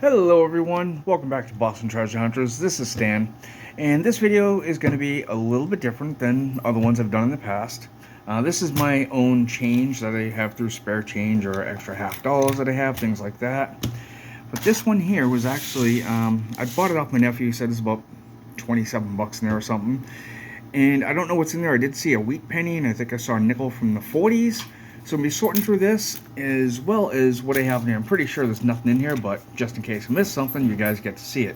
Hello everyone, welcome back to Boston Treasure Hunters. This is Stan, and this video is going to be a little bit different than other ones I've done in the past. This is my own change that I have through spare change or extra $50 that I have, things like that. But this one here was actually, I bought it off my nephew. He said it's about 27 bucks in there or something. And I don't know what's in there. I did see a wheat penny, and I think I saw a nickel from the 40s. So I'm going to be sorting through this as well as what I have in here. I'm pretty sure there's nothing in here, but just in case I miss something, you guys get to see it.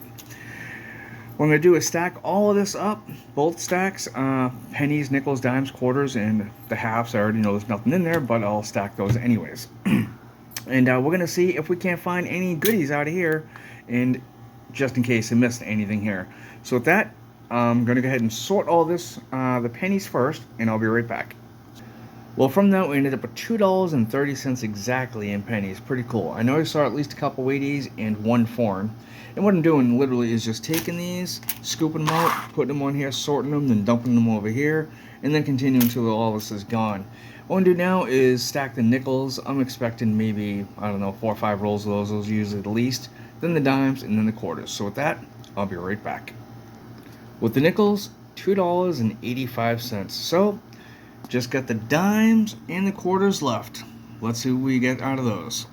What I'm going to do is stack all of this up, both stacks, pennies, nickels, dimes, quarters, and the halves. I already know there's nothing in there, but I'll stack those anyways. And we're going to see if we can't find any goodies out of here, and just in case I missed anything here. So with that, I'm going to go ahead and sort all this, the pennies first, and I'll be right back. Well, from that, we ended up with $2.30 exactly in pennies. Pretty cool. I know I saw at least a couple 80s and one foreign. And what I'm doing literally is just taking these, scooping them out, putting them on here, sorting them, then dumping them over here, and then continuing until all this is gone. What I'm going to do now is stack the nickels. I'm expecting maybe, I don't know, 4 or 5 rolls of those usually at least. Then the dimes, and then the quarters. So with that, I'll be right back. With the nickels, $2.85. So just got the dimes and the quarters left. Let's see what we get out of those.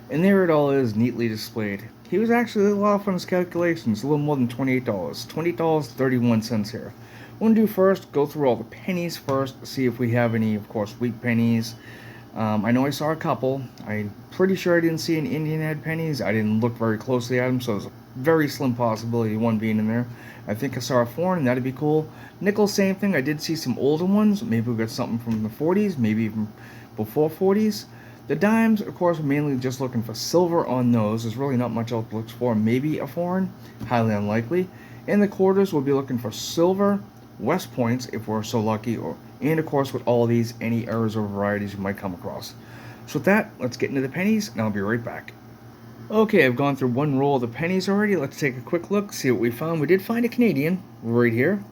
And there it all is, neatly displayed. He was actually a little off on his calculations, a little more than $28. $20.31 here. What I'm going to do first, go through all the pennies first, see if we have any, of course, wheat pennies. I know I saw a couple. I'm pretty sure I didn't see any Indian head pennies. I didn't look very closely at them, so there's a very slim possibility of one being in there. I think I saw a foreign, and that'd be cool. Nickels, same thing. I did see some older ones. Maybe we got something from the 40s, maybe even before 40s. The dimes, of course, we're mainly just looking for silver on those. There's really not much else to look for. Maybe a foreign, highly unlikely. And the quarters, we'll be looking for silver, West Points, if we're so lucky, and of course with all of these, any errors or varieties you might come across. So with that, let's get into the pennies, and I'll be right back. Okay, I've gone through one roll of the pennies already. Let's take a quick look, see what we found. We did find a Canadian right here.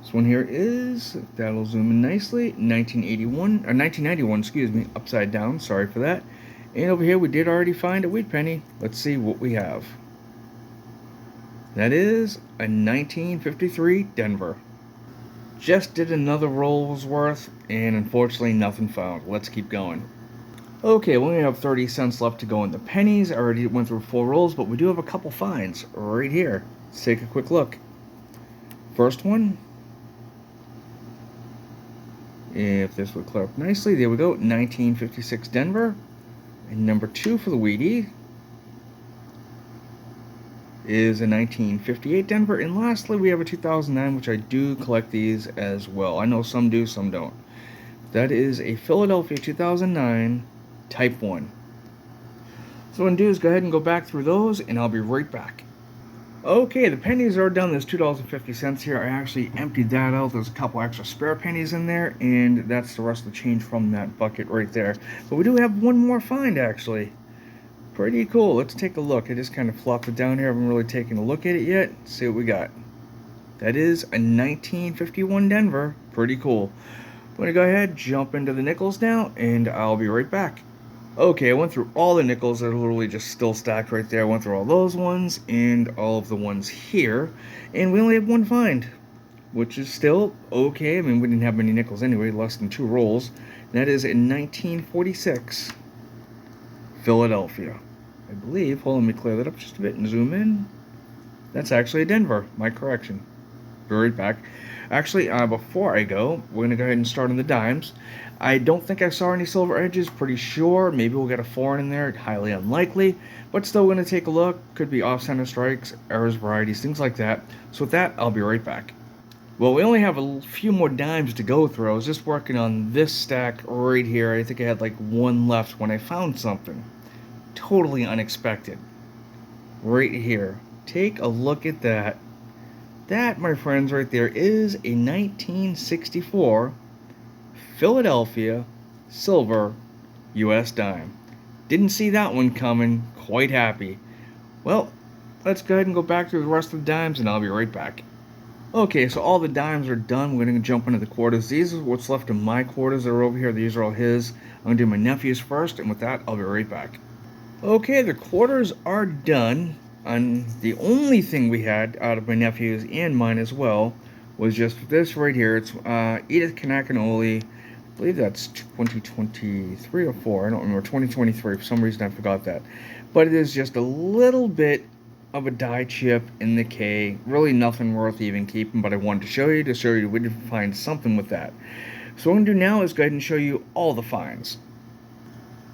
This one here is, that'll zoom in nicely, 1991, excuse me, upside down, sorry for that. And over here we did already find a wheat penny. Let's see what we have. That is a 1953 Denver. Just did another roll's worth, and unfortunately nothing found. Let's keep going. Okay, we only have 30 cents left to go in the pennies. I already went through 4 rolls, but we do have a couple finds right here. Let's take a quick look. First one, if this would clear up nicely, there we go, 1956 Denver. And number 2 for the Wheatie is a 1958 Denver. And lastly, we have a 2009, which I do collect these as well. I know some do, some don't. That is a Philadelphia 2009 Type 1. So what I'm going to do is go ahead and go back through those, and I'll be right back. Okay, the pennies are done. There's $2.50 here. I actually emptied that out. There's a couple extra spare pennies in there, and that's the rest of the change from that bucket right there. But we do have one more find, actually. Pretty cool. Let's take a look. I just kind of flopped it down here. I haven't really taken a look at it yet. Let's see what we got. That is a 1951 Denver. Pretty cool. I'm going to go ahead, jump into the nickels now, and I'll be right back. Okay, I went through all the nickels that are literally just still stacked right there. I went through all those ones and all of the ones here, and we only have one find, which is still okay. I mean, we didn't have many nickels anyway, less than 2 rolls. That is in 1946, Philadelphia. I believe, hold on, let me clear that up just a bit and zoom in. That's actually a Denver, my correction. Be right back. Actually, before I go, we're going to go ahead and start on the dimes. I don't think I saw any silver edges, pretty sure. Maybe we'll get a foreign in there, highly unlikely. But still going to take a look. Could be off-center strikes, errors, varieties, things like that. So with that, I'll be right back. Well, we only have a few more dimes to go through. I was just working on this stack right here. I think I had like one left when I found something. Totally unexpected. Right here. Take a look at that. That, my friends, right there is a 1964 Philadelphia silver US dime. Didn't see that one coming. Quite happy. Well, let's go ahead and go back to the rest of the dimes, and I'll be right back. Okay, so all the dimes are done. We're going to jump into the quarters. These are what's left of my quarters that are over here. These are all his. I'm going to do my nephew's first, and with that, I'll be right back. Okay, the quarters are done. And the only thing we had out of my nephews and mine as well was just this right here. It's Edith Kanakanoli. I believe that's 2023 or 4. I don't remember. 2023. For some reason, I forgot that. But it is just a little bit of a die chip in the K. Really nothing worth even keeping, but I wanted to show you we did find something with that. So what I'm going to do now is go ahead and show you all the finds.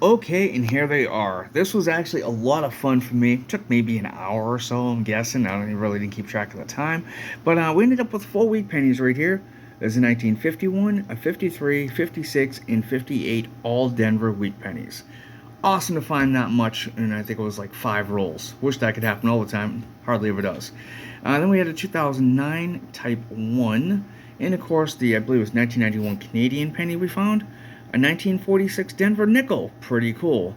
Okay, and here they are. This was actually a lot of fun for me. It took maybe an hour or so, I'm guessing. Really didn't keep track of the time. But we ended up with 4 wheat pennies right here. There's a 1951, a 53, 56, and 58 all Denver wheat pennies. Awesome to find that much, and I think it was like 5 rolls. Wish that could happen all the time. Hardly ever does. Then we had a 2009 Type 1, and of course I believe it was 1991 Canadian penny we found. A 1946 Denver nickel, pretty cool.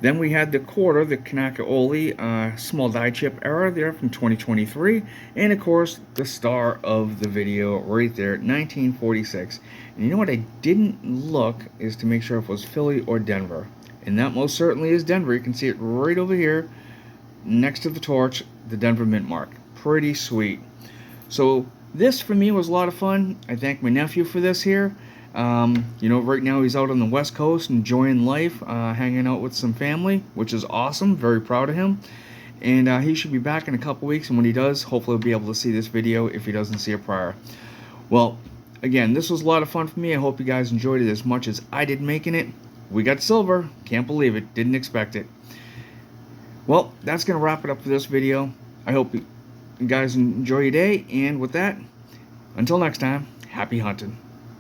Then we had the quarter, the Kanaka-Oli small die chip era there from 2023, and of course the star of the video right there, 1946. And you know what I didn't look is to make sure if it was Philly or Denver, and that most certainly is Denver. You can see it right over here next to the torch, the Denver mint mark. Pretty sweet. So this for me was a lot of fun. I thank my nephew for this here. Right now he's out on the West Coast enjoying life, hanging out with some family, which is awesome. Very proud of him. And he should be back in a couple weeks, and when he does, hopefully he'll be able to see this video if he doesn't see it prior. Well, again, this was a lot of fun for me. I hope you guys enjoyed it as much as I did making it. We got silver. Can't believe it. Didn't expect it. Well, that's going to wrap it up for this video. I hope you guys enjoy your day, and with that, until next time, happy hunting.